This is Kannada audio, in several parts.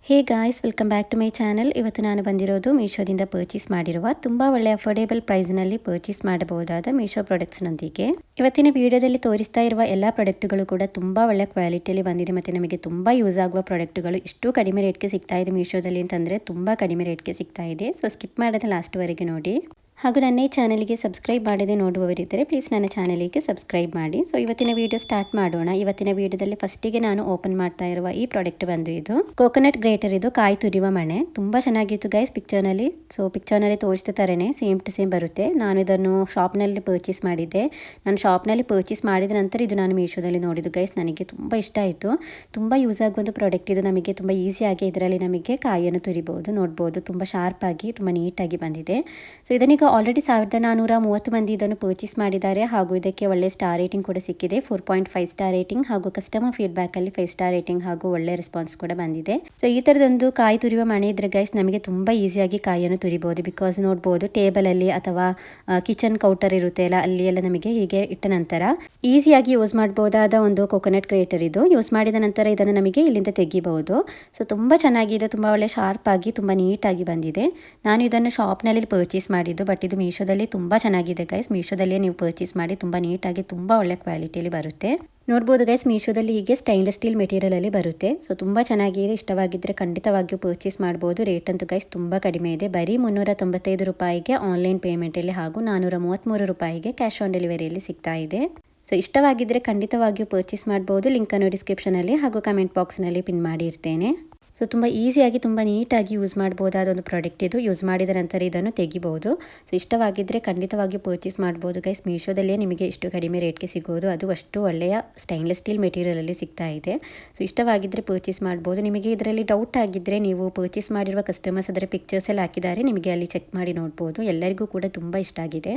Hey guys, welcome back to my channel. ಇವತ್ತು ನಾನು ಬಂದಿರೋದು ಮೀಶೋದಿಂದ ಪರ್ಚೇಸ್ ಮಾಡಿರುವ ತುಂಬ ಒಳ್ಳೆ ಅಫೋರ್ಡೇಬಲ್ ಪ್ರೈಸ್ನಲ್ಲಿ ಪರ್ಚೇಸ್ ಮಾಡಬಹುದಾದ ಮೀಶೋ ಪ್ರಾಡಕ್ಟ್ಸ್ನೊಂದಿಗೆ ಇವತ್ತಿನ ವಿಡಿಯೋದಲ್ಲಿ ತೋರಿಸ್ತಾ ಇರುವ ಎಲ್ಲ ಪ್ರಾಡಕ್ಟ್ಗಳು ಕೂಡ ತುಂಬ ಒಳ್ಳೆ ಕ್ವಾಲಿಟಿಯಲ್ಲಿ ಬಂದಿದೆ ಮತ್ತು ನಮಗೆ ತುಂಬ ಯೂಸ್ ಆಗುವ ಪ್ರಾಡಕ್ಟ್ಗಳು ಇಷ್ಟು ಕಡಿಮೆ ರೇಟ್ಗೆ ಸಿಗ್ತಾ ಇದೆ ಮೀಶೋದಲ್ಲಿ ಅಂತಂದರೆ ತುಂಬ ಕಡಿಮೆ ರೇಟ್ಗೆ ಸಿಗ್ತಾ ಇದೆ. ಸೊ ಸ್ಕಿಪ್ ಮಾಡದೆ ಲಾಸ್ಟ್ವರೆಗೆ ನೋಡಿ. ಹಾಗೂ ನನ್ನ ಈ ಚಾನಲ್ಗೆ ಸಬ್ಸ್ಕ್ರೈಬ್ ಮಾಡದೆ ನೋಡುವವರಿದ್ದರೆ ಪ್ಲೀಸ್ ನನ್ನ ಚಾನಲಿಗೆ ಸಬ್ಸ್ಕ್ರೈಬ್ ಮಾಡಿ. ಸೊ ಇವತ್ತಿನ ವಿಡಿಯೋ ಸ್ಟಾರ್ಟ್ ಮಾಡೋಣ. ಇವತ್ತಿನ ವಿಡಿಯೋದಲ್ಲಿ ಫಸ್ಟಿಗೆ ನಾನು ಓಪನ್ ಮಾಡ್ತಾ ಇರುವ ಈ ಪ್ರಾಡಕ್ಟ್ ಬಂದು ಇದು ಕೋಕೋನಟ್ ಗ್ರೇಟರ್. ಇದು ಕಾಯಿ ತುರಿಯುವ ಮಣೆ. ತುಂಬ ಚೆನ್ನಾಗಿತ್ತು ಗೈಸ್ ಪಿಕ್ಚರ್ನಲ್ಲಿ. ಸೊ ಪಿಕ್ಚರ್ನಲ್ಲಿ ತೋರಿಸ್ತಾ ಥರನೇ ಸೇಮ್ ಟು ಸೇಮ್ ಬರುತ್ತೆ. ನಾನು ಇದನ್ನು ಶಾಪ್ನಲ್ಲಿ ಪರ್ಚೇಸ್ ಮಾಡಿದ್ದೆ. ನಾನು ಶಾಪ್ನಲ್ಲಿ ಪರ್ಚೇಸ್ ಮಾಡಿದ ನಂತರ ಇದು ನಾನು ಮೀಶೋದಲ್ಲಿ ನೋಡಿದ್ದು ಗೈಸ್. ನನಗೆ ತುಂಬ ಇಷ್ಟ ಆಯಿತು. ತುಂಬ ಯೂಸ್ ಆಗುವಂಥ ಪ್ರಾಡಕ್ಟ್ ಇದು. ನಮಗೆ ತುಂಬ ಈಸಿಯಾಗಿ ಇದರಲ್ಲಿ ನಮಗೆ ಕಾಯಿಯನ್ನು ತುರಿಬಹುದು. ನೋಡ್ಬೋದು ತುಂಬ ಶಾರ್ಪ್ ಆಗಿ ತುಂಬ ನೀಟಾಗಿ ಬಂದಿದೆ. ಸೊ ಇದನ್ನೀಗ ಆಲ್ರೆಡಿ 1430 ಮಂದಿ ಇದನ್ನು ಪರ್ಚೇಸ್ ಮಾಡಿದ್ದಾರೆ. ಹಾಗೂ ಇದಕ್ಕೆ ಒಳ್ಳೆ ಸ್ಟಾರ್ ರೇಟಿಂಗ್ ಕೂಡ ಸಿಕ್ಕಿದೆ. 4.5 ಸ್ಟಾರ್ ರೇಟಿಂಗ್ ಹಾಗೂ ಕಸ್ಟಮರ್ ಫೀಡ್ಬ್ಯಾಕ್ ಅಲ್ಲಿ 5 ಸ್ಟಾರ್ ರೇಟಿಂಗ್ ಹಾಗೂ ಒಳ್ಳೆ ರೆಸ್ಪಾನ್ಸ್ ಕೂಡ ಬಂದಿದೆ. ಸೊ ಈ ತರದೊಂದು ಕಾಯಿ ತುರಿಯುವ ಮಣೆ ಇದ್ರೆ ಗೈಸ್ ನಮಗೆ ತುಂಬಾ ಈಸಿಯಾಗಿ ಕಾಯಿಯನ್ನು ತುರಿಬಹುದು. ಬಿಕಾಸ್ ನೋಡ್ಬೋದು ಟೇಬಲ್ ಅಲ್ಲಿ ಅಥವಾ ಕಿಚನ್ ಕೌಂಟರ್ ಇರುತ್ತೆ ಅಲ್ಲ, ಅಲ್ಲಿ ಎಲ್ಲ ನಮಗೆ ಹೀಗೆ ಇಟ್ಟ ನಂತರ ಈಸಿಯಾಗಿ ಯೂಸ್ ಮಾಡಬಹುದಾದ ಒಂದು ಕೋಕೋನಟ್ ಗ್ರೇಟರ್ ಇದು. ಯೂಸ್ ಮಾಡಿದ ನಂತರ ಇದನ್ನು ನಮಗೆ ಇಲ್ಲಿಂದ ತೆಗಿಬಹುದು. ಸೊ ತುಂಬಾ ಚೆನ್ನಾಗಿದೆ. ತುಂಬಾ ಒಳ್ಳೆ ಶಾರ್ಪ್ ಆಗಿ ತುಂಬಾ ನೀಟಾಗಿ ಬಂದಿದೆ. ನಾನು ಇದನ್ನು ಶಾಪ್ನಲ್ಲಿ ಪರ್ಚೇಸ್ ಮಾಡಿದ್ದು, ಬಟ್ ಇದು ಮೀಶೋದಲ್ಲಿ ತುಂಬ ಚೆನ್ನಾಗಿದೆ ಗೈಸ್. ಮೀಶೋದಲ್ಲೇ ನೀವು ಪರ್ಚೇಸ್ ಮಾಡಿ ತುಂಬ ನೀಟಾಗಿ ತುಂಬ ಒಳ್ಳೆ ಕ್ವಾಲಿಟಿಯಲ್ಲಿ ಬರುತ್ತೆ. ನೋಡ್ಬೋದು ಗೈಸ್, ಮೀಶೋದಲ್ಲಿ ಹೀಗೆ ಸ್ಟೈನ್ಲೆಸ್ ಸ್ಟೀಲ್ ಮೆಟೀರಿಯಲ್ ಅಲ್ಲಿ ಬರುತ್ತೆ. ಸೊ ತುಂಬ ಚೆನ್ನಾಗಿದೆ. ಇಷ್ಟವಾಗಿದ್ದರೆ ಖಂಡಿತವಾಗಿಯೂ ಪರ್ಚೇಸ್ ಮಾಡ್ಬೋದು. ರೇಟ್ ಅಂತೂ ಗೈಸ್ ತುಂಬ ಕಡಿಮೆ ಇದೆ. ಬರೀ 395 ರೂಪಾಯಿಗೆ ಆನ್ಲೈನ್ ಪೇಮೆಂಟಲ್ಲಿ ಹಾಗೂ 433 ರೂಪಾಯಿಗೆ ಕ್ಯಾಶ್ ಆನ್ ಡೆಲಿವರಿಯಲ್ಲಿ ಸಿಗ್ತಾ ಇದೆ. ಸೊ ಇಷ್ಟವಾಗಿದ್ದರೆ ಖಂಡಿತವಾಗಿಯೂ ಪರ್ಚೇಸ್ ಮಾಡ್ಬೋದು. ಲಿಂಕನ್ನು ಡಿಸ್ಕ್ರಿಪ್ಷನಲ್ಲಿ ಹಾಗೂ ಕಮೆಂಟ್ ಬಾಕ್ಸ್ನಲ್ಲಿ ಪಿನ್ ಮಾಡಿರ್ತೇನೆ. ಸೊ ತುಂಬ ಈಸಿಯಾಗಿ ತುಂಬ ನೀಟಾಗಿ ಯೂಸ್ ಮಾಡ್ಬೋದಾದ ಒಂದು ಪ್ರಾಡಕ್ಟ್ ಇದು. ಯೂಸ್ ಮಾಡಿದ ನಂತರ ಇದನ್ನು ತೆಗಿಬಹುದು. ಸೊ ಇಷ್ಟವಾಗಿದ್ದರೆ ಖಂಡಿತವಾಗಿಯೂ ಪರ್ಚೇಸ್ ಮಾಡ್ಬೋದು ಗೈಸ್. ಮೀಶೋದಲ್ಲೇ ನಿಮಗೆ ಇಷ್ಟು ಕಡಿಮೆ ರೇಟ್ಗೆ ಸಿಗೋದು, ಅದು ಅಷ್ಟು ಒಳ್ಳೆಯ ಸ್ಟೈನ್ಲೆಸ್ ಸ್ಟೀಲ್ ಮೆಟೀರಿಯಲಲ್ಲಿ ಸಿಗ್ತಾ ಇದೆ. ಸೊ ಇಷ್ಟವಾಗಿದ್ದರೆ ಪರ್ಚೇಸ್ ಮಾಡ್ಬೋದು. ನಿಮಗೆ ಇದರಲ್ಲಿ ಡೌಟ್ ಆಗಿದ್ದರೆ ನೀವು ಪರ್ಚೇಸ್ ಮಾಡಿರುವ ಕಸ್ಟಮರ್ಸ್ ಅದರ ಪಿಕ್ಚರ್ಸ್ ಎಲ್ಲ ಹಾಕಿದ್ದಾರೆ, ನಿಮಗೆ ಅಲ್ಲಿ ಚೆಕ್ ಮಾಡಿ ನೋಡ್ಬೋದು. ಎಲ್ಲರಿಗೂ ಕೂಡ ತುಂಬ ಇಷ್ಟ ಆಗಿದೆ.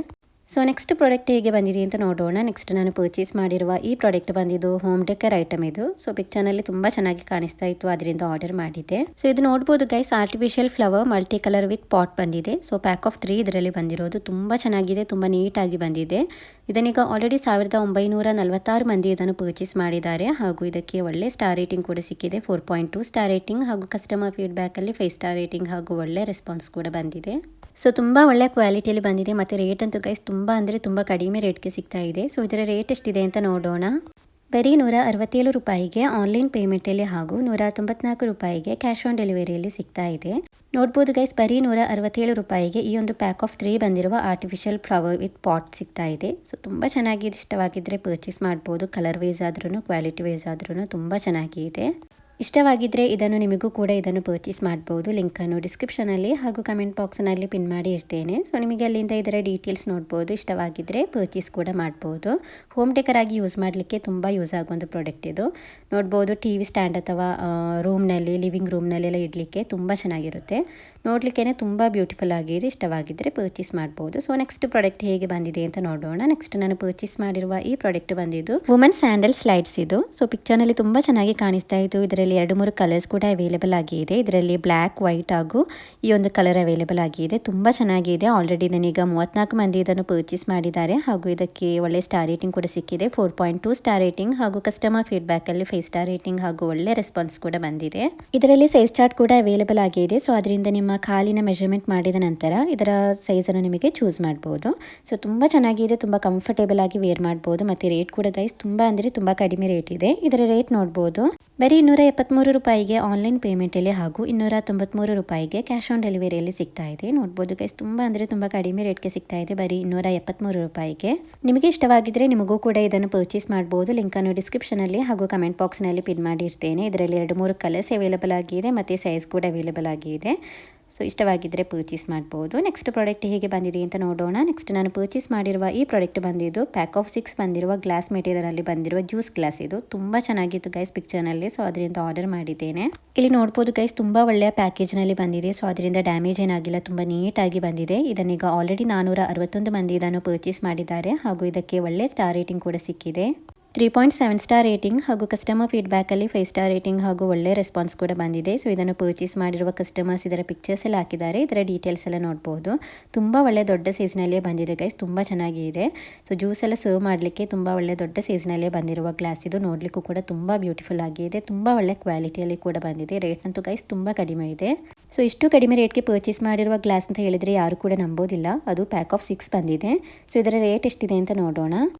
ಸೊ ನೆಕ್ಸ್ಟ್ ಪ್ರಾಡಕ್ಟ್ ಹೇಗೆ ಬಂದಿದೆ ಅಂತ ನೋಡೋಣ. ನೆಕ್ಸ್ಟ್ ನಾನು ಪರ್ಚೇಸ್ ಮಾಡಿರುವ ಈ ಪ್ರಾಡಕ್ಟ್ ಬಂದಿದ್ದು ಹೋಮ್ ಡೆಕರ್ ಐಟಮ್ ಇದು. ಸೊ ಪಿಕ್ಚರ್ನಲ್ಲಿ ತುಂಬ ಚೆನ್ನಾಗಿ ಕಾಣಿಸ್ತಾ ಇತ್ತು, ಅದರಿಂದ ಆರ್ಡರ್ ಮಾಡಿದ್ದೆ. ಸೊ ಇದು ನೋಡ್ಬೋದು guys, artificial flower multi colour with pot ಬಂದಿದೆ. ಸೊ ಪ್ಯಾಕ್ ಆಫ್ 3 ಇದರಲ್ಲಿ ಬಂದಿರೋದು. ತುಂಬ ಚೆನ್ನಾಗಿದೆ, ತುಂಬ ನೀಟಾಗಿ ಬಂದಿದೆ. ಇದನ್ನೀಗ ಆಲ್ರೆಡಿ 1946 ಮಂದಿ ಇದನ್ನು ಪರ್ಚೇಸ್ ಮಾಡಿದ್ದಾರೆ. ಹಾಗೂ ಇದಕ್ಕೆ ಒಳ್ಳೆ ಸ್ಟಾರ್ ರೇಟಿಂಗ್ ಕೂಡ ಸಿಕ್ಕಿದೆ. 4.2 ಸ್ಟಾರ್ ರೇಟಿಂಗ್ ಹಾಗೂ ಕಸ್ಟಮರ್ ಫೀಡ್ಬ್ಯಾಕಲ್ಲಿ 5 ಸ್ಟಾರ್ ರೇಟಿಂಗ್ ಹಾಗೂ ಒಳ್ಳೆ ರೆಸ್ಪಾನ್ಸ್ ಕೂಡ ಬಂದಿದೆ. ಸೊ ತುಂಬ ಒಳ್ಳೆ ಕ್ವಾಲಿಟಿಯಲ್ಲಿ ಬಂದಿದೆ. ಮತ್ತು ರೇಟ್ ಅಂತೂ ಗೈಸ್ ತುಂಬ ಅಂದರೆ ತುಂಬ ಕಡಿಮೆ ರೇಟ್ಗೆ ಸಿಗ್ತಾ ಇದೆ. ಸೊ ಇದರ ರೇಟ್ ಎಷ್ಟಿದೆ ಅಂತ ನೋಡೋಣ. ಬರೀ 167 ರೂಪಾಯಿಗೆ ಆನ್ಲೈನ್ ಪೇಮೆಂಟಲ್ಲಿ ಹಾಗೂ 194 ರೂಪಾಯಿಗೆ ಕ್ಯಾಶ್ ಆನ್ ಡೆಲಿವರಿಯಲ್ಲಿ ಸಿಗ್ತಾ ಇದೆ. ನೋಡ್ಬೋದು ಗೈಸ್, ಬರೀ 167 ರೂಪಾಯಿಗೆ ಈ ಒಂದು ಪ್ಯಾಕ್ ಆಫ್ 3 ಬಂದಿರುವ ಆರ್ಟಿಫಿಷಿಯಲ್ ಫ್ಲವರ್ ವಿತ್ ಪಾಟ್ ಸಿಗ್ತಾ ಇದೆ. ಸೊ ತುಂಬ ಚೆನ್ನಾಗಿದೆ. ಇಷ್ಟವಾಗಿದ್ದರೆ ಪರ್ಚೇಸ್ ಮಾಡ್ಬೋದು. ಕಲರ್ ವೈಸ್ ಆದ್ರೂ ಕ್ವಾಲಿಟಿ ವೈಸ್ ಆದ್ರೂ ತುಂಬ ಚೆನ್ನಾಗಿದೆ. ಇಷ್ಟವಾಗಿದ್ದರೆ ಇದನ್ನು ನಿಮಗೂ ಕೂಡ ಇದನ್ನು ಪರ್ಚೇಸ್ ಮಾಡ್ಬೋದು. ಲಿಂಕನ್ನು ಡಿಸ್ಕ್ರಿಪ್ಷನಲ್ಲಿ ಹಾಗೂ ಕಮೆಂಟ್ ಬಾಕ್ಸ್ನಲ್ಲಿ ಪಿನ್ ಮಾಡಿ ಇರ್ತೇನೆ. ಸೊ ನಿಮಗೆ ಅಲ್ಲಿಂದ ಇದರ ಡೀಟೇಲ್ಸ್ ನೋಡ್ಬೋದು. ಇಷ್ಟವಾಗಿದ್ದರೆ ಪರ್ಚೇಸ್ ಕೂಡ ಮಾಡ್ಬೋದು. ಹೋಮ್ ಡೆಕರ್ ಆಗಿ ಯೂಸ್ ಮಾಡಲಿಕ್ಕೆ ತುಂಬ ಯೂಸ್ ಆಗುವಂಥ ಪ್ರಾಡಕ್ಟ್ ಇದು. ನೋಡ್ಬೋದು TV ಸ್ಟ್ಯಾಂಡ್ ಅಥವಾ ರೂಮ್ನಲ್ಲಿ, ಲಿವಿಂಗ್ ರೂಮ್ನಲ್ಲೆಲ್ಲ ಇಡಲಿಕ್ಕೆ ತುಂಬ ಚೆನ್ನಾಗಿರುತ್ತೆ. ನೋಡಲಿಕ್ಕೆ ತುಂಬ ಬ್ಯೂಟಿಫುಲ್ ಆಗಿದೆ. ಇಷ್ಟವಾಗಿದ್ದರೆ ಪರ್ಚೇಸ್ ಮಾಡ್ಬೋದು. ಸೊ ನೆಕ್ಸ್ಟ್ ಪ್ರಾಡಕ್ಟ್ ಹೇಗೆ ಬಂದಿದೆ ಅಂತ ನೋಡೋಣ. ನೆಕ್ಸ್ಟ್ ನಾನು ಪರ್ಚೇಸ್ ಮಾಡಿರುವ ಈ ಪ್ರಾಡಕ್ಟ್ ಬಂದಿದ್ದು ವುಮನ್ ಸ್ಯಾಂಡಲ್ ಸ್ಲೈಡ್ಸ್ ಇದು. ಸೊ ಪಿಕ್ಚರ್ನಲ್ಲಿ ತುಂಬ ಚೆನ್ನಾಗಿ ಕಾಣಿಸ್ತಾ ಇತ್ತು. ಇದರಲ್ಲಿ 2-3 ಕಲರ್ಸ್ ಕೂಡ ಅವೈಲೇಬಲ್ ಆಗಿದೆ. ಇದರಲ್ಲಿ ಬ್ಲ್ಯಾಕ್, ವೈಟ್ ಹಾಗೂ ಈ ಒಂದು ಕಲರ್ ಅವೈಲೇಬಲ್ ಆಗಿದೆ. ತುಂಬ ಚೆನ್ನಾಗಿದೆ. ಆಲ್ರೆಡಿ ನನಗೀಗ 34 ಮಂದಿ ಇದನ್ನು ಪರ್ಚೇಸ್ ಮಾಡಿದ್ದಾರೆ. ಹಾಗೂ ಇದಕ್ಕೆ ಒಳ್ಳೆ ಸ್ಟಾರ್ ರೇಟಿಂಗ್ ಕೂಡ ಸಿಕ್ಕಿದೆ. 4.2 ಸ್ಟಾರ್ ರೇಟಿಂಗ್ ಹಾಗೂ ಕಸ್ಟಮರ್ ಫೀಡ್ಬ್ಯಾಕಲ್ಲಿ 5 ಸ್ಟಾರ್ ರೇಟಿಂಗ್ ಹಾಗೂ ಒಳ್ಳೆ ರೆಸ್ಪಾನ್ಸ್ ಕೂಡ ಬಂದಿದೆ. ಇದರಲ್ಲಿ ಸೈಜ್ ಚಾರ್ಟ್ ಕೂಡ ಅವೈಲೇಬಲ್ ಆಗಿದೆ. ಸೊ ಅದರಿಂದ ನಿಮ್ಮ ಕಾಲಿನ ಮೆಜರ್ಮೆಂಟ್ ಮಾಡಿದ ನಂತರ ಇದರ ಸೈಜನ್ನು ನಿಮಗೆ ಚೂಸ್ ಮಾಡ್ಬೋದು. ಸೊ ತುಂಬ ಚೆನ್ನಾಗಿದೆ. ತುಂಬ ಕಂಫರ್ಟೇಬಲ್ ಆಗಿ ವೇರ್ ಮಾಡ್ಬೋದು. ಮತ್ತು ರೇಟ್ ಕೂಡ ಗೈಸ್ ತುಂಬ ಅಂದರೆ ತುಂಬ ಕಡಿಮೆ ರೇಟ್ ಇದೆ. ಇದರ ರೇಟ್ ನೋಡ್ಬೋದು. ಬರೀ 273 ರೂಪಾಯಿಗೆ ಆನ್ಲೈನ್ ಪೇಮೆಂಟಲ್ಲಿ ಹಾಗೂ 293 ರೂಪಾಯಿಗೆ ಕ್ಯಾಶ್ ಆನ್ ಡೆಲಿವರಿಯಲ್ಲಿ ಸಿಗ್ತಾ ಇದೆ. ನೋಡ್ಬೋದು ಗೈಸ್, ತುಂಬ ಅಂದರೆ ತುಂಬ ಕಡಿಮೆ ರೇಟ್ಗೆ ಸಿಗ್ತಾ ಇದೆ. ಬರೀ 273 ರೂಪಾಯಿಗೆ. ನಿಮಗೆ ಇಷ್ಟವಾಗಿದ್ದರೆ ನಿಮಗೂ ಕೂಡ ಇದನ್ನು ಪರ್ಚೇಸ್ ಮಾಡ್ಬೋದು. ಲಿಂಕನ್ನು ಡಿಸ್ಕ್ರಿಪ್ಷನಲ್ಲಿ ಹಾಗೂ ಕಮೆಂಟ್ ಬಾಕ್ಸ್ನಲ್ಲಿ ಪಿನ್ ಮಾಡಿರ್ತೇನೆ. ಇದರಲ್ಲಿ 2-3 ಕಲರ್ಸ್ ಅವೈಲೇಬಲ್ ಆಗಿದೆ ಮತ್ತು ಸೈಜ್ ಕೂಡ ಅವೈಲೇಬಲ್ ಆಗಿದೆ. ಸೊ ಇಷ್ಟವಾಗಿದ್ದರೆ ಪರ್ಚೇಸ್ ಮಾಡ್ಬೋದು. ನೆಕ್ಸ್ಟ್ ಪ್ರಾಡಕ್ಟ್ ಹೇಗೆ ಬಂದಿದೆ ಅಂತ ನೋಡೋಣ. ನೆಕ್ಸ್ಟ್ ನಾನು ಪರ್ಚೇಸ್ ಮಾಡಿರುವ ಈ ಪ್ರಾಡಕ್ಟ್ ಬಂದಿದ್ದು ಪ್ಯಾಕ್ ಆಫ್ 6 ಬಂದಿರುವ ಗ್ಲಾಸ್ ಮೆಟೀರಿಯಲಲ್ಲಿ ಬಂದಿರುವ ಜ್ಯೂಸ್ ಗ್ಲಾಸ್ ಇದು. ತುಂಬ ಚೆನ್ನಾಗಿತ್ತು ಗೈಸ್ ಪಿಕ್ಚರ್ನಲ್ಲಿ. ಸೊ ಅದರಿಂದ ಆರ್ಡರ್ ಮಾಡಿದ್ದೇನೆ. ಇಲ್ಲಿ ನೋಡ್ಬೋದು ಗೈಸ್, ತುಂಬ ಒಳ್ಳೆಯ ಪ್ಯಾಕೇಜ್ನಲ್ಲಿ ಬಂದಿದೆ. ಸೊ ಅದರಿಂದ ಡ್ಯಾಮೇಜ್ ಏನಾಗಿಲ್ಲ, ತುಂಬ ನೀಟಾಗಿ ಬಂದಿದೆ. ಇದನ್ನೀಗ ಆಲ್ರೆಡಿ 461 ಮಂದಿ ಇದನ್ನು ಪರ್ಚೇಸ್ ಮಾಡಿದ್ದಾರೆ. ಹಾಗೂ ಇದಕ್ಕೆ ಒಳ್ಳೆ ಸ್ಟಾರ್ ರೇಟಿಂಗ್ ಕೂಡ ಸಿಕ್ಕಿದೆ. 3.7 ಸ್ಟಾರ್ ರೇಟಿಂಗ್ ಹಾಗೂ ಕಸ್ಟಮರ್ ಫೀಡ್ಬ್ಯಾಕಲ್ಲಿ 5 ಸ್ಟಾರ್ ರೇಟಿಂಗ್ ಹಾಗೂ ಒಳ್ಳೆ ರೆಸ್ಪಾನ್ಸ್ ಕೂಡ ಬಂದಿದೆ. ಸೊ ಇದನ್ನು ಪರ್ಚೇಸ್ ಮಾಡಿರುವ ಕಸ್ಟಮರ್ಸ್ ಇದರ ಪಿಕ್ಚರ್ಸ್ ಎಲ್ಲ ಹಾಕಿದ್ದಾರೆ. ಇದರ ಡೀಟೇಲ್ಸ್ ಎಲ್ಲ ನೋಡ್ಬೋದು. ತುಂಬ ಒಳ್ಳೆ ದೊಡ್ಡ ಸೈಜ್ನಲ್ಲೇ ಬಂದಿದೆ ಗೈಸ್, ತುಂಬ ಚೆನ್ನಾಗಿದೆ. ಸೊ ಜ್ಯೂಸ್ ಎಲ್ಲ ಸರ್ವ್ ಮಾಡಲಿಕ್ಕೆ ತುಂಬ ಒಳ್ಳೆ ದೊಡ್ಡ ಸೈಜ್ನಲ್ಲೇ ಬಂದಿರುವ ಗ್ಲಾಸ್ ಇದು. ನೋಡಲಿಕ್ಕೂ ಕೂಡ ತುಂಬ ಬ್ಯೂಟಿಫುಲ್ ಆಗಿದೆ, ತುಂಬ ಒಳ್ಳೆ ಕ್ವಾಲಿಟಿಯಲ್ಲಿ ಕೂಡ ಬಂದಿದೆ. ರೇಟ್ ಅಂತೂ ಗೈಸ್ ತುಂಬ ಕಡಿಮೆ ಇದೆ. ಸೊ ಇಷ್ಟು ಕಡಿಮೆ ರೇಟ್ಗೆ ಪರ್ಚೇಸ್ ಮಾಡಿರುವ ಗ್ಲಾಸ್ ಅಂತ ಹೇಳಿದರೆ ಯಾರು ಕೂಡ ನಂಬೋದಿಲ್ಲ. ಅದು ಪ್ಯಾಕ್ ಆಫ್ 6 ಬಂದಿದೆ. ಸೊ ಇದರ ರೇಟ್ ಎಷ್ಟಿದೆ ಅಂತ ನೋಡೋಣ.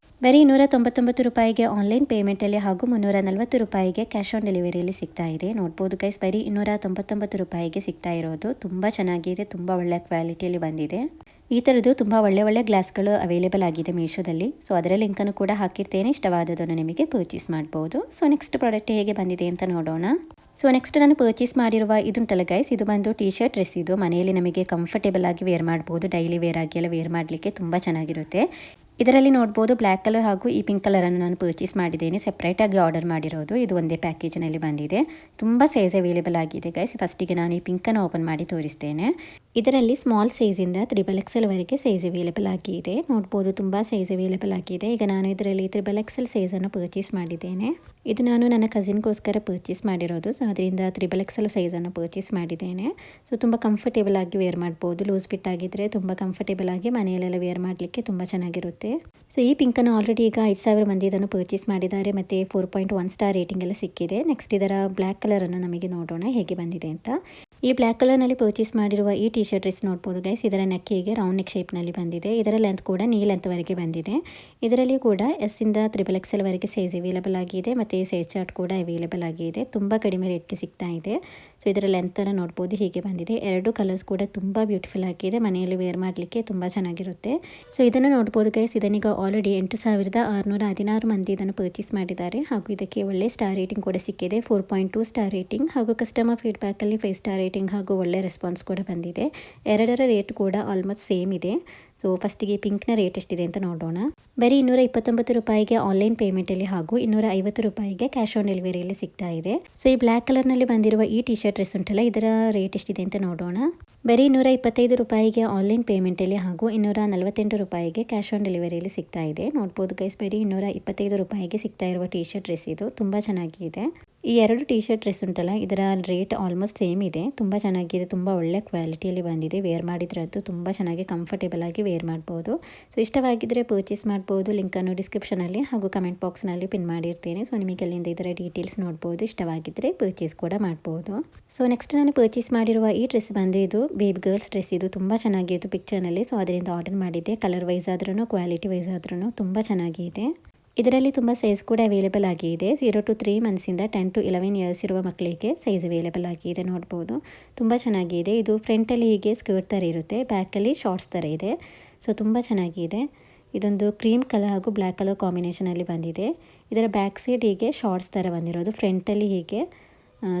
ಬರೀ 299 ರೂಪಾಯಿಗೆ ಆನ್ಲೈನ್ ಪೇಮೆಂಟಲ್ಲಿ ಹಾಗೂ 340 ರೂಪಾಯಿಗೆ ಕ್ಯಾಶ್ ಆನ್ ಡೆಲಿವರಿಯಲ್ಲಿ ಸಿಗ್ತಾ ಇದೆ. ನೋಡ್ಬೋದು ಗೈಸ್, ಬರೀ 299 ರೂಪಾಯಿಗೆ ಸಿಗ್ತಾ ಇರೋದು. ತುಂಬ ಚೆನ್ನಾಗಿದೆ, ತುಂಬ ಒಳ್ಳೆ ಕ್ವಾಲಿಟಿಯಲ್ಲಿ ಬಂದಿದೆ. ಈ ಥರದ್ದು ತುಂಬ ಒಳ್ಳೆ ಗ್ಲಾಸ್ಗಳು ಅವೈಲೇಬಲ್ ಆಗಿದೆ ಮೀಶೋದಲ್ಲಿ. ಸೊ ಅದರ ಲಿಂಕನ್ನು ಕೂಡ ಹಾಕಿರ್ತೇನೆ, ಇಷ್ಟವಾದದನ್ನು ನಿಮಗೆ ಪರ್ಚೇಸ್ ಮಾಡ್ಬೋದು. ಸೊ ನೆಕ್ಸ್ಟ್ ಪ್ರಾಡಕ್ಟ್ ಹೇಗೆ ಬಂದಿದೆ ಅಂತ ನೋಡೋಣ. ಸೊ ನೆಕ್ಸ್ಟ್ ನಾನು ಪರ್ಚೇಸ್ ಮಾಡಿರುವ ಇದುಂಟಲ್ಲ ಗೈಸ್, ಇದು ಬಂದು ಟೀ ಶರ್ಟ್ ಡ್ರೆಸ್. ಇದು ಮನೆಯಲ್ಲಿ ನಮಗೆ ಕಂಫರ್ಟೇಬಲ್ ಆಗಿ ವೇರ್ ಮಾಡ್ಬೋದು, ಡೈಲಿ ವೇರ್ ಆಗಿ ಎಲ್ಲ ವೇರ್ ಮಾಡಲಿಕ್ಕೆ ತುಂಬ ಚೆನ್ನಾಗಿರುತ್ತೆ. ಇದರಲ್ಲಿ ನೋಡ್ಬೋದು ಬ್ಲ್ಯಾಕ್ ಕಲರ್ ಹಾಗೂ ಈ ಪಿಂಕ್ ಕಲರನ್ನು ನಾನು ಪರ್ಚೇಸ್ ಮಾಡಿದ್ದೇನೆ, ಸೆಪ್ರೇಟಾಗಿ ಆರ್ಡರ್ ಮಾಡಿರೋದು. ಇದು ಒಂದೇ ಪ್ಯಾಕೇಜ್ನಲ್ಲಿ ಬಂದಿದೆ. ತುಂಬ ಸೈಜ್ ಅವೈಲೇಬಲ್ ಆಗಿದೆ ಗೈಸ್. ಫಸ್ಟಿಗೆ ನಾನು ಈ ಪಿಂಕನ್ನು ಓಪನ್ ಮಾಡಿ ತೋರಿಸ್ತೇನೆ. ಇದರಲ್ಲಿ ಸ್ಮಾಲ್ ಸೈಜಿಂದ 3XL ವರೆಗೆ ಸೈಜ್ ಅವೈಲೇಬಲ್ ಆಗಿದೆ. ನೋಡ್ಬೋದು ತುಂಬ ಸೈಜ್ ಅವೈಲೇಬಲ್ ಆಗಿದೆ. ಈಗ ನಾನು ಇದರಲ್ಲಿ 3XL ಸೈಜನ್ನು ಪರ್ಚೇಸ್ ಮಾಡಿದ್ದೇನೆ. ಇದು ನಾನು ನನ್ನ ಕಸಿನ್ಗೋಸ್ಕರ ಪರ್ಚೇಸ್ ಮಾಡಿರೋದು. ಸೊ ಅದರಿಂದ 3XL ಸೈಜನ್ನು ಪರ್ಚೇಸ್ ಮಾಡಿದ್ದೇನೆ. ಸೊ ತುಂಬ ಕಂಫರ್ಟೇಬಲ್ ಆಗಿ ವೇರ್ ಮಾಡ್ಬೋದು. ಲೂಸ್ ಫಿಟ್ ಆಗಿದ್ದರೆ ತುಂಬ ಕಂಫರ್ಟೇಬಲ್ ಆಗಿ ಮನೆಯಲ್ಲೆಲ್ಲ ವೇರ್ ಮಾಡಲಿಕ್ಕೆ ತುಂಬ ಚೆನ್ನಾಗಿರುತ್ತೆ. ಸೊ ಈ ಪಿಂಕನ್ನು ಆಲ್ರೆಡಿ ಈಗ 5000 ಮಂದಿ ಇದನ್ನು ಪರ್ಚೇಸ್ ಮಾಡಿದ್ದಾರೆ ಮತ್ತು 4.1 ಸ್ಟಾರ್ ರೇಟಿಂಗ್ ಎಲ್ಲ ಸಿಕ್ಕಿದೆ. ನೆಕ್ಸ್ಟ್ ಇದರ ಬ್ಲ್ಯಾಕ್ ಕಲರನ್ನು ನಮಗೆ ನೋಡೋಣ ಹೇಗೆ ಬಂದಿದೆ ಅಂತ. ಈ ಬ್ಲ್ಯಾಕ್ ಕಲರ್ನಲ್ಲಿ ಪರ್ಚೇಸ್ ಮಾಡಿರುವ ಈ ಟಿ ಶರ್ಟ್ ಡ್ರೆಸ್ ನೋಡ್ಬೋದು ಗೈಸ್. ಇದರ ನೆಕ್ಕಿಗೆ ರೌಂಡ್ ನೆಕ್ ಶೇಪ್ನಲ್ಲಿ ಬಂದಿದೆ. ಇದರ ಲೆಂತ್ ಕೂಡ ನೀ ಲೆಂತ್ವರೆಗೆ ಬಂದಿದೆ. ಇದರಲ್ಲಿ ಕೂಡ ಎಸ್ಸಿಂದ 3XL ವರೆಗೆ ಸೈಜ್ ಅವೈಲೇಬಲ್ ಆಗಿದೆ ಮತ್ತು ಸೈಜ್ ಚಾರ್ಟ್ ಕೂಡ ಅವೈಲೇಬಲ್ ಆಗಿದೆ. ತುಂಬ ಕಡಿಮೆ ರೇಟ್ಗೆ ಸಿಗ್ತಾ ಇದೆ. ಸೊ ಇದರ ಲೆಂತ್ ಎಲ್ಲ ನೋಡ್ಬೋದು ಹೀಗೆ ಬಂದಿದೆ. ಎರಡು ಕಲರ್ಸ್ ಕೂಡ ತುಂಬ ಬ್ಯೂಟಿಫುಲ್ ಆಗಿದೆ, ಮನೆಯಲ್ಲಿ ವೇರ್ ಮಾಡಲಿಕ್ಕೆ ತುಂಬ ಚೆನ್ನಾಗಿರುತ್ತೆ. ಸೊ ಇದನ್ನು ನೋಡ್ಬೋದು ಗೈಸ್, ಇದನ್ನೀಗ ಆಲ್ರೆಡಿ 8616 ಮಂದಿ ಇದನ್ನು ಪರ್ಚೇಸ್ ಮಾಡಿದ್ದಾರೆ ಹಾಗೂ ಇದಕ್ಕೆ ಒಳ್ಳೆ ಸ್ಟಾರ್ ರೇಟಿಂಗ್ ಕೂಡ ಸಿಕ್ಕಿದೆ. 4.2 ಸ್ಟಾರ್ ರೇಟಿಂಗ್ ಹಾಗೂ ಕಸ್ಟಮರ್ ಫೀಡ್ಬ್ಯಾಕಲ್ಲಿ 5 ಸ್ಟಾರ್ ರೇಟಿಂಗ್ ಹಾಗೂ ಒಳ್ಳೆ ರೆಸ್ಪಾನ್ಸ್ ಕೂಡ ಬಂದಿದೆ. ಎರಡರ ರೇಟ್ ಕೂಡ ಆಲ್ಮೋಸ್ಟ್ ಸೇಮ್ ಇದೆ. ಸೊ ಫಸ್ಟಿಗೆ ಪಿಂಕ್ನ ರೇಟ್ ಎಷ್ಟಿದೆ ಅಂತ ನೋಡೋಣ. ಬರೀ 229 ರೂಪಾಯಿಗೆ ಆನ್ಲೈನ್ ಪೇಮೆಂಟಲ್ಲಿ ಹಾಗೂ 250 ರೂಪಾಯಿಗೆ ಕ್ಯಾಶ್ ಆನ್ ಡೆಲಿವರಿಯಲ್ಲಿ ಸಿಗ್ತಾ ಇದೆ. ಸೊ ಈ ಬ್ಲ್ಯಾಕ್ ಕಲರ್ನಲ್ಲಿ ಬಂದಿರುವ ಈ ಟಿ ಶರ್ಟ್ ಡ್ರೆಸ್ ಉಂಟಲ್ಲ, ಇದರ ರೇಟ್ ಎಷ್ಟಿದೆ ಅಂತ ನೋಡೋಣ. ಬರೀ 225 ರೂಪಾಯಿಗೆ ಆನ್ಲೈನ್ ಪೇಮೆಂಟಲ್ಲಿ ಹಾಗೂ 248 ರೂಪಾಯಿಗೆ ಕ್ಯಾಶ್ ಆನ್ ಡೆಲಿವರಿಯಲ್ಲಿ ಸಿಗ್ತಾ ಇದೆ. ನೋಡ್ಬೋದು ಗೈಸ್, ಬರೀ 225 ರೂಪಾಯಿಗೆ ಸಿಗ್ತಾ ಇರುವ ಟಿ ಶರ್ಟ್ ಡ್ರೆಸ್ ಇದು. ತುಂಬ ಚೆನ್ನಾಗಿದೆ. ಈ ಎರಡು ಟಿ ಶರ್ಟ್ ಡ್ರೆಸ್ ಉಂಟಲ್ಲ, ಇದರ ರೇಟ್ ಆಲ್ಮೋಸ್ಟ್ ಸೇಮ್ ಇದೆ. ತುಂಬ ಚೆನ್ನಾಗಿದೆ, ತುಂಬ ಒಳ್ಳೆ ಕ್ವಾಲಿಟಿಯಲ್ಲಿ ಬಂದಿದೆ. ವೇರ್ ಮಾಡಿದ್ರಂತೂ ತುಂಬ ಚೆನ್ನಾಗಿ ಕಂಫರ್ಟೇಬಲ್ ಆಗಿ ವೇರ್ ಮಾಡ್ಬೋದು. ಸೊ ಇಷ್ಟವಾಗಿದ್ದರೆ ಪರ್ಚೇಸ್ ಮಾಡ್ಬೋದು. ಲಿಂಕನ್ನು ಡಿಸ್ಕ್ರಿಪ್ಷನಲ್ಲಿ ಹಾಗೂ ಕಮೆಂಟ್ ಬಾಕ್ಸ್ನಲ್ಲಿ ಪಿನ್ ಮಾಡಿರ್ತೇನೆ. ಸೊ ನಿಮಗೆ ಅಲ್ಲಿಂದ ಇದರ ಡೀಟೇಲ್ಸ್ ನೋಡ್ಬೋದು. ಇಷ್ಟವಾಗಿದ್ದರೆ ಪರ್ಚೇಸ್ ಕೂಡ ಮಾಡ್ಬೋದು. ಸೊ ನೆಕ್ಸ್ಟ್ ನಾನು ಪರ್ಚೇಸ್ ಮಾಡಿರುವ ಈ ಡ್ರೆಸ್ ಬಂದು ಇದು ಬೇಬಿ ಗರ್ಲ್ಸ್ ಡ್ರೆಸ್. ಇದು ತುಂಬ ಚೆನ್ನಾಗಿತ್ತು ಪಿಕ್ಚರ್ನಲ್ಲಿ. ಸೊ ಅದರಿಂದ ಆರ್ಡರ್ ಮಾಡಿದ್ದೆ. ಕಲರ್ ವೈಸ್ ಆದ್ರೂ ಕ್ವಾಲಿಟಿ ವೈಸ್ ಆದ್ರೂ ತುಂಬ ಚೆನ್ನಾಗಿದೆ. ಇದರಲ್ಲಿ ತುಂಬ ಸೈಜ್ ಕೂಡ ಅವೈಲೇಬಲ್ ಆಗಿದೆ. 0 to 3 ಮಂತ್ಸಿಂದ 10 to 11 ಇಯರ್ಸ್ ಇರುವ ಮಕ್ಕಳಿಗೆ ಸೈಜ್ ಅವೈಲೇಬಲ್ ಆಗಿದೆ. ನೋಡ್ಬೋದು ತುಂಬ ಚೆನ್ನಾಗಿದೆ. ಇದು ಫ್ರಂಟಲ್ಲಿ ಹೀಗೆ ಸ್ಕರ್ಟ್ ಥರ ಇರುತ್ತೆ, ಬ್ಯಾಕಲ್ಲಿ ಶಾರ್ಟ್ಸ್ ಥರ ಇದೆ. ಸೊ ತುಂಬ ಚೆನ್ನಾಗಿದೆ. ಇದೊಂದು ಕ್ರೀಮ್ ಕಲರ್ ಹಾಗೂ ಬ್ಲ್ಯಾಕ್ ಕಲರ್ ಕಾಂಬಿನೇಷನಲ್ಲಿ ಬಂದಿದೆ. ಇದರ ಬ್ಯಾಕ್ ಸೈಡ್ ಹೀಗೆ ಶಾರ್ಟ್ಸ್ ಥರ ಬಂದಿರೋದು, ಫ್ರಂಟಲ್ಲಿ ಹೀಗೆ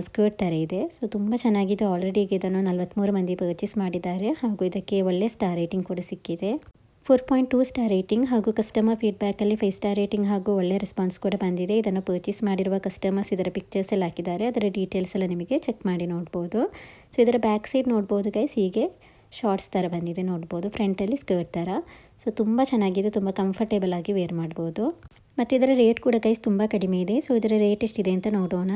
ಸ್ಕರ್ಟ್ ಥರ ಇದೆ. ಸೊ ತುಂಬ ಚೆನ್ನಾಗಿದೆ. ಆಲ್ರೆಡಿ ಈಗ ಇದನ್ನು 43 ಮಂದಿ ಪರ್ಚೇಸ್ ಮಾಡಿದ್ದಾರೆ ಹಾಗೂ ಇದಕ್ಕೆ ಒಳ್ಳೆ ಸ್ಟಾರ್ ರೇಟಿಂಗ್ ಕೂಡ ಸಿಕ್ಕಿದೆ. 4.2 ಸ್ಟಾರ್ ರೇಟಿಂಗ್ ಹಾಗೂ ಕಸ್ಟಮರ್ ಫೀಡ್ಬ್ಯಾಕಲ್ಲಿ 5 ಸ್ಟಾರ್ ರೇಟಿಂಗ್ ಹಾಗೂ ಒಳ್ಳೆ ರೆಸ್ಪಾನ್ಸ್ ಕೂಡ ಬಂದಿದೆ. ಇದನ್ನು ಪರ್ಚೇಸ್ ಮಾಡಿರುವ ಕಸ್ಟಮರ್ಸ್ ಇದರ ಪಿಕ್ಚರ್ಸ್ ಎಲ್ಲ ಹಾಕಿದ್ದಾರೆ. ಅದರ ಡೀಟೇಲ್ಸ್ ಎಲ್ಲ ನಿಮಗೆ ಚೆಕ್ ಮಾಡಿ ನೋಡ್ಬೋದು. ಸೊ ಇದರ ಬ್ಯಾಕ್ ಸೈಡ್ ನೋಡ್ಬೋದು ಗೈಸ್, ಹೀಗೆ ಶಾರ್ಟ್ಸ್ ಥರ ಬಂದಿದೆ. ನೋಡ್ಬೋದು ಫ್ರಂಟಲ್ಲಿ ಸ್ಕರ್ಟ್ ಥರ. ಸೊ ತುಂಬ ಚೆನ್ನಾಗಿದೆ, ತುಂಬ ಕಂಫರ್ಟೇಬಲ್ ಆಗಿ ವೇರ್ ಮಾಡ್ಬೋದು. ಮತ್ತು ಇದರ ರೇಟ್ ಕೂಡ ಗೈಸ್ ತುಂಬ ಕಡಿಮೆ ಇದೆ. ಸೊ ಇದರ ರೇಟ್ ಎಷ್ಟಿದೆ ಅಂತ ನೋಡೋಣ.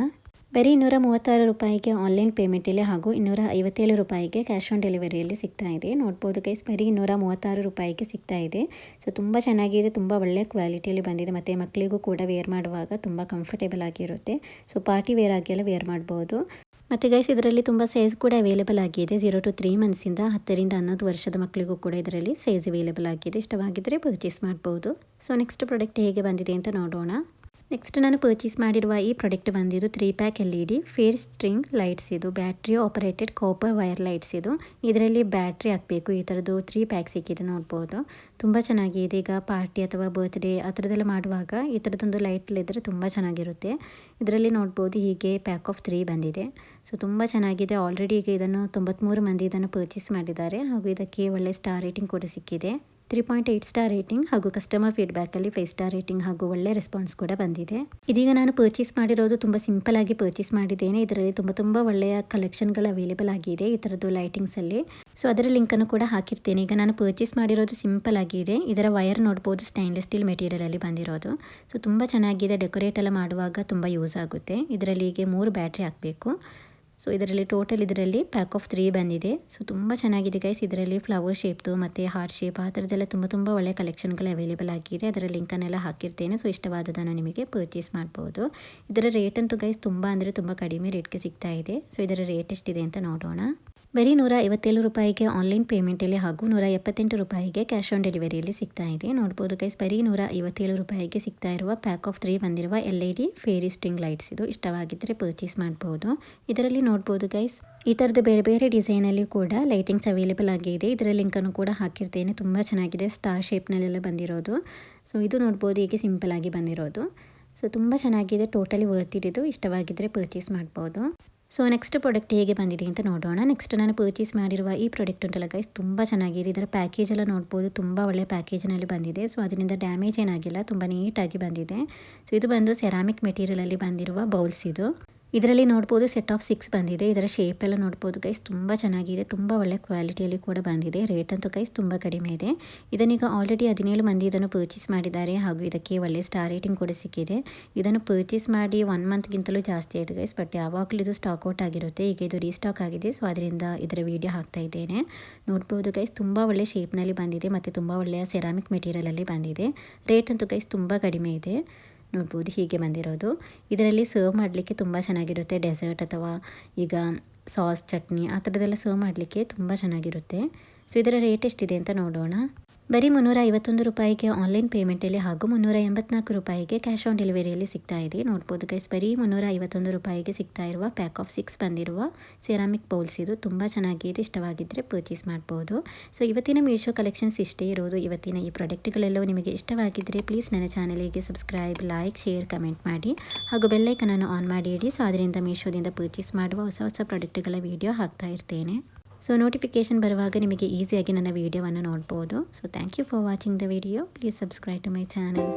ಬರೀ 236 ರೂಪಾಯಿಗೆ ಆನ್ಲೈನ್ ಪೇಮೆಂಟಲ್ಲಿ ಹಾಗೂ 257 ರೂಪಾಯಿಗೆ ಕ್ಯಾಶ್ ಆನ್ ಡೆಲಿವರಿಯಲ್ಲಿ ಸಿಗ್ತಾ ಇದೆ. ನೋಡ್ಬೋದು ಗೈಸ್, ಬರೀ 236 ರೂಪಾಯಿಗೆ ಸಿಗ್ತಾ ಇದೆ. ಸೊ ತುಂಬ ಚೆನ್ನಾಗಿದೆ, ತುಂಬ ಒಳ್ಳೆ ಕ್ವಾಲಿಟಿಯಲ್ಲಿ ಬಂದಿದೆ. ಮತ್ತು ಮಕ್ಕಳಿಗೂ ಕೂಡ ವೇರ್ ಮಾಡುವಾಗ ತುಂಬ ಕಂಫರ್ಟೇಬಲ್ ಆಗಿರುತ್ತೆ. ಸೊ ಪಾರ್ಟಿ ವೇರ್ ಆಗೆಲ್ಲ ವೇರ್ ಮಾಡ್ಬೋದು. ಮತ್ತು ಗೈಸ್ ಇದರಲ್ಲಿ ತುಂಬ ಸೈಜ್ ಕೂಡ ಅವೈಲೇಬಲ್ ಆಗಿದೆ. 0 to 3 ಮಂತ್ಸಿಂದ 10 ರಿಂದ 11 ವರ್ಷದ ಮಕ್ಕಳಿಗೂ ಕೂಡ ಇದರಲ್ಲಿ ಸೈಜ್ ಅವೈಲೇಬಲ್ ಆಗಿದೆ. ಇಷ್ಟವಾಗಿದ್ದರೆ ಪರ್ಚೇಸ್ ಮಾಡ್ಬೋದು. ಸೊ ನೆಕ್ಸ್ಟ್ ಪ್ರಾಡಕ್ಟ್ ಹೇಗೆ ಬಂದಿದೆ ಅಂತ ನೋಡೋಣ. ನೆಕ್ಸ್ಟ್ ನಾನು ಪರ್ಚೇಸ್ ಮಾಡಿರುವ ಈ ಪ್ರಾಡಕ್ಟ್ ಬಂದಿದ್ದು 3 pack LED fair string lights. ಇದು battery operated copper wire lights. ಇದು ಇದರಲ್ಲಿ ಬ್ಯಾಟ್ರಿ ಹಾಕಬೇಕು. ಈ ಥರದ್ದು 3 ಪ್ಯಾಕ್ ಸಿಕ್ಕಿದೆ. ನೋಡ್ಬೋದು ತುಂಬ ಚೆನ್ನಾಗಿದೆ. ಈಗ ಪಾರ್ಟಿ ಅಥವಾ ಬರ್ತ್ಡೇ ಆ ಥರದ್ದೆಲ್ಲ ಮಾಡುವಾಗ ಈ ಥರದ್ದೊಂದು ಲೈಟ್ಲಿದ್ದರೆ ತುಂಬ ಚೆನ್ನಾಗಿರುತ್ತೆ. ಇದರಲ್ಲಿ ನೋಡ್ಬೋದು ಹೀಗೆ ಪ್ಯಾಕ್ ಆಫ್ 3 ಬಂದಿದೆ. ಸೊ ತುಂಬ ಚೆನ್ನಾಗಿದೆ. ಆಲ್ರೆಡಿ ಈಗ ಇದನ್ನು 93 ಮಂದಿ ಇದನ್ನು ಪರ್ಚೇಸ್ ಮಾಡಿದ್ದಾರೆ ಹಾಗೂ ಇದಕ್ಕೆ ಒಳ್ಳೆ ಸ್ಟಾರ್ ರೇಟಿಂಗ್ ಕೂಡ ಸಿಕ್ಕಿದೆ. 3.8 ಸ್ಟಾರ್ ರೇಟಿಂಗ್ ಹಾಗೂ ಕಸ್ಟಮರ್ ಫೀಡ್ಬ್ಯಾಕಲ್ಲಿ 5 ಸ್ಟಾರ್ ರೇಟಿಂಗ್ ಹಾಗೂ ಒಳ್ಳೆ ರೆಸ್ಪಾನ್ಸ್ ಕೂಡ ಬಂದಿದೆ. ಇದೀಗ ನಾನು ಪರ್ಚೇಸ್ ಮಾಡಿರೋದು ತುಂಬ ಸಿಂಪಲ್ ಆಗಿ ಪರ್ಚೇಸ್ ಮಾಡಿದ್ದೇನೆ. ಇದರಲ್ಲಿ ತುಂಬ ಒಳ್ಳೆಯ ಕಲೆಕ್ಷನ್ಗಳು ಅವೈಲೇಬಲ್ ಆಗಿದೆ ಈ ಥರದ್ದು ಲೈಟಿಂಗ್ಸಲ್ಲಿ. ಸೊ ಅದರ ಲಿಂಕನ್ನು ಕೂಡ ಹಾಕಿರ್ತೇನೆ. ಈಗ ನಾನು ಪರ್ಚೇಸ್ ಮಾಡಿರೋದು ಸಿಂಪಲ್ ಆಗಿದೆ. ಇದರ ವೈರ್ ನೋಡ್ಬೋದು ಸ್ಟೈನ್ಲೆಸ್ ಸ್ಟೀಲ್ ಮೆಟೀರಿಯಲಲ್ಲಿ ಬಂದಿರೋದು. ಸೊ ತುಂಬ ಚೆನ್ನಾಗಿದೆ. ಡೆಕೋರೇಟ್ ಎಲ್ಲ ಮಾಡುವಾಗ ತುಂಬ ಯೂಸ್ ಆಗುತ್ತೆ. ಇದರಲ್ಲಿ ಹೀಗೆ 3 ಬ್ಯಾಟ್ರಿ ಹಾಕಬೇಕು. ಸೊ ಇದರಲ್ಲಿ ಟೋಟಲ್ ಇದರಲ್ಲಿ ಪ್ಯಾಕ್ ಆಫ್ 3 ಬಂದಿದೆ. ಸೊ ತುಂಬ ಚೆನ್ನಾಗಿದೆ ಗೈಸ್. ಇದರಲ್ಲಿ ಫ್ಲವರ್ ಶೇಪ್ದು ಮತ್ತು ಹಾರ್ಟ್ ಶೇಪ್ ಆ ಥರದ್ದೆಲ್ಲ ತುಂಬ ಒಳ್ಳೆ ಕಲೆಕ್ಷನ್ಗಳು ಅವೈಲೇಬಲ್ ಆಗಿದೆ. ಅದರ ಲಿಂಕನ್ನೆಲ್ಲ ಹಾಕಿರ್ತೇನೆ. ಸೊ ಇಷ್ಟವಾದದನ್ನು ನಿಮಗೆ ಪರ್ಚೇಸ್ ಮಾಡ್ಬೋದು. ಇದರ ರೇಟ್ ಅಂತೂ ಗೈಸ್ ತುಂಬ ಕಡಿಮೆ ರೇಟ್ಗೆ ಸಿಗ್ತಾ ಇದೆ. ಸೊ ಇದರ ರೇಟ್ ಎಷ್ಟಿದೆ ಅಂತ ನೋಡೋಣ. ಬರೀ 157 ರೂಪಾಯಿಗೆ ಆನ್ಲೈನ್ ಪೇಮೆಂಟಲ್ಲಿ ಹಾಗೂ 178 ರೂಪಾಯಿಗೆ ಕ್ಯಾಶ್ ಆನ್ ಡೆಲಿವರಿಯಲ್ಲಿ ಸಿಗ್ತಾ ಇದೆ. ನೋಡ್ಬೋದು ಗೈಸ್, ಬರೀ 157 ರೂಪಾಯಿಗೆ ಸಿಗ್ತಾ ಇರುವ ಪ್ಯಾಕ್ ಆಫ್ 3 ಬಂದಿರುವ LED ಫೇರಿ ಸ್ಟ್ರಿಂಗ್ ಲೈಟ್ಸ್ ಇದು. ಇಷ್ಟವಾಗಿದ್ದರೆ ಪರ್ಚೇಸ್ ಮಾಡ್ಬೋದು. ಇದರಲ್ಲಿ ನೋಡ್ಬೋದು ಗೈಸ್, ಈ ಥರದ್ದು ಬೇರೆ ಡಿಸೈನಲ್ಲಿ ಕೂಡ ಲೈಟಿಂಗ್ಸ್ ಅವೈಲೇಬಲ್ ಆಗಿದೆ. ಇದರ ಲಿಂಕನ್ನು ಕೂಡ ಹಾಕಿರ್ತೇನೆ. ತುಂಬ ಚೆನ್ನಾಗಿದೆ. ಸ್ಟಾರ್ ಶೇಪ್ನಲ್ಲೆಲ್ಲ ಬಂದಿರೋದು. ಸೊ ಇದು ನೋಡ್ಬೋದು ಹೀಗೆ ಸಿಂಪಲ್ ಆಗಿ ಬಂದಿರೋದು. ಸೊ ತುಂಬ ಚೆನ್ನಾಗಿದೆ. ಟೋಟಲಿ ವರ್ತ್ ಇಟ್ ಇದು. ಇಷ್ಟವಾಗಿದ್ದರೆ ಪರ್ಚೇಸ್ ಮಾಡ್ಬೋದು. ಸೊ ನೆಕ್ಸ್ಟ್ ಪ್ರಾಡಕ್ಟ್ ಹೇಗೆ ಬಂದಿದೆ ಅಂತ ನೋಡೋಣ. ನೆಕ್ಸ್ಟ್ ನಾನು ಪರ್ಚೇಸ್ ಮಾಡಿರುವ ಈ ಪ್ರಾಡಕ್ಟ್ ಉಂಟಲ್ಲ ಗೈಸ್, ತುಂಬ ಚೆನ್ನಾಗಿದೆ. ಇದರ ಪ್ಯಾಕೇಜ್ ಎಲ್ಲ ನೋಡ್ಬೋದು, ತುಂಬ ಒಳ್ಳೆ ಪ್ಯಾಕೇಜ್ನಲ್ಲಿ ಬಂದಿದೆ. ಸೊ ಅದರಿಂದ ಡ್ಯಾಮೇಜ್ ಏನಾಗಿಲ್ಲ, ತುಂಬ ನೀಟಾಗಿ ಬಂದಿದೆ. ಸೊ ಇದು ಬಂದು ಸೆರಾಮಿಕ್ ಮೆಟೀರಿಯಲಲ್ಲಿ ಬಂದಿರುವ ಬೌಲ್ಸ್ ಇದು. ಇದರಲ್ಲಿ ನೋಡ್ಬೋದು ಸೆಟ್ ಆಫ್ 6 ಬಂದಿದೆ. ಇದರ ಶೇಪ್ ಎಲ್ಲ ನೋಡ್ಬೋದು ಗೈಸ್, ತುಂಬ ಚೆನ್ನಾಗಿದೆ. ತುಂಬ ಒಳ್ಳೆ ಕ್ವಾಲಿಟಿಯಲ್ಲಿ ಕೂಡ ಬಂದಿದೆ. ರೇಟ್ ಅಂತೂ ಗೈಸ್ ತುಂಬ ಕಡಿಮೆ ಇದೆ. ಇದನ್ನೀಗ ಆಲ್ರೆಡಿ 17 ಮಂದಿ ಇದನ್ನು ಪರ್ಚೇಸ್ ಮಾಡಿದ್ದಾರೆ ಹಾಗೂ ಇದಕ್ಕೆ ಒಳ್ಳೆ ಸ್ಟಾರ್ ರೇಟಿಂಗ್ ಕೂಡ ಸಿಕ್ಕಿದೆ. ಇದನ್ನು ಪರ್ಚೇಸ್ ಮಾಡಿ 1 ಮಂತ್ಗಿಂತಲೂ ಜಾಸ್ತಿ ಆಯಿತು ಗೈಸ್. ಬಟ್ ಯಾವಾಗಲೂ ಇದು ಸ್ಟಾಕ್ ಔಟ್ ಆಗಿರುತ್ತೆ. ಈಗ ಇದು ರೀಸ್ಟಾಕ್ ಆಗಿದೆ. ಸೊ ಅದರಿಂದ ಇದರ ವಿಡಿಯೋ ಹಾಕ್ತಾ ಇದ್ದೇನೆ. ನೋಡ್ಬೋದು ಗೈಸ್, ತುಂಬ ಒಳ್ಳೆ ಶೇಪ್ನಲ್ಲಿ ಬಂದಿದೆ ಮತ್ತು ತುಂಬ ಒಳ್ಳೆಯ ಸೆರಾಮಿಕ್ ಮೆಟೀರಿಯಲಲ್ಲಿ ಬಂದಿದೆ. ರೇಟ್ ಅಂತೂ ಗೈಸ್ ತುಂಬ ಕಡಿಮೆ ಇದೆ. ನೋಡ್ಬೋದು ಹೀಗೆ ಬಂದಿರೋದು. ಇದರಲ್ಲಿ ಸರ್ವ್ ಮಾಡಲಿಕ್ಕೆ ತುಂಬ ಚೆನ್ನಾಗಿರುತ್ತೆ. ಡೆಸರ್ಟ್ ಅಥವಾ ಈಗ ಸಾಸ್, ಚಟ್ನಿ ಆ ಥರದ್ದೆಲ್ಲ ಸರ್ವ್ ಮಾಡಲಿಕ್ಕೆ ತುಂಬ ಚೆನ್ನಾಗಿರುತ್ತೆ. ಸೊ ಇದರ ರೇಟ್ ಎಷ್ಟಿದೆ ಅಂತ ನೋಡೋಣ. ಬರೀ 351 ರೂಪಾಯಿಗೆ ಆನ್ಲೈನ್ ಪೇಮೆಂಟಲ್ಲಿ ಹಾಗೂ 384 ರೂಪಾಯಿಗೆ ಕ್ಯಾಶ್ ಆನ್ ಡೆಲಿವರಿಯಲ್ಲಿ ಸಿಗ್ತಾ ಇದೆ. ನೋಡ್ಬೋದು ಗೈಸ್, ಬರೀ 351 ರೂಪಾಯಿಗೆ ಸಿಗ್ತಾ ಇರುವ ಪ್ಯಾಕ್ ಆಫ್ 6 ಬಂದಿರುವ ಸೆರಾಮಿಕ್ ಬೌಲ್ಸ್ ಇದು. ತುಂಬ ಚೆನ್ನಾಗಿದೆ. ಇಷ್ಟವಾಗಿದ್ದರೆ ಪರ್ಚೇಸ್ ಮಾಡ್ಬೋದು. ಸೊ ಇವತ್ತಿನ ಮೀಶೋ ಕಲೆಕ್ಷನ್ಸ್ ಇಷ್ಟೇ ಇರೋದು. ಇವತ್ತಿನ ಈ ಪ್ರಾಡಕ್ಟ್ಗಳೆಲ್ಲವೂ ನಿಮಗೆ ಇಷ್ಟವಾಗಿದ್ದರೆ ಪ್ಲೀಸ್ ನನ್ನ ಚಾನಲಿಗೆ ಸಬ್ಸ್ಕ್ರೈಬ್, ಲೈಕ್, ಶೇರ್, ಕಮೆಂಟ್ ಮಾಡಿ ಹಾಗೂ ಬೆಲ್ಲೈಕನನ್ನು ಆನ್ ಮಾಡಿ ಇಡಿ. ಸೊ ಅದರಿಂದ ಮೀಶೋದಿಂದ ಪರ್ಚೇಸ್ ಮಾಡುವ ಹೊಸ ಪ್ರಾಡಕ್ಟ್ಗಳ ವಿಡಿಯೋ ಹಾಕ್ತಾ ಇರ್ತೇನೆ. ಸೊ ನೋಟಿಫಿಕೇಷನ್ ಬರುವಾಗ ನಿಮಗೆ ಈಸಿಯಾಗಿ ನನ್ನ ವಿಡಿಯೋವನ್ನು ನೋಡ್ಬೋದು. So thank you for watching the video. Please subscribe to my channel.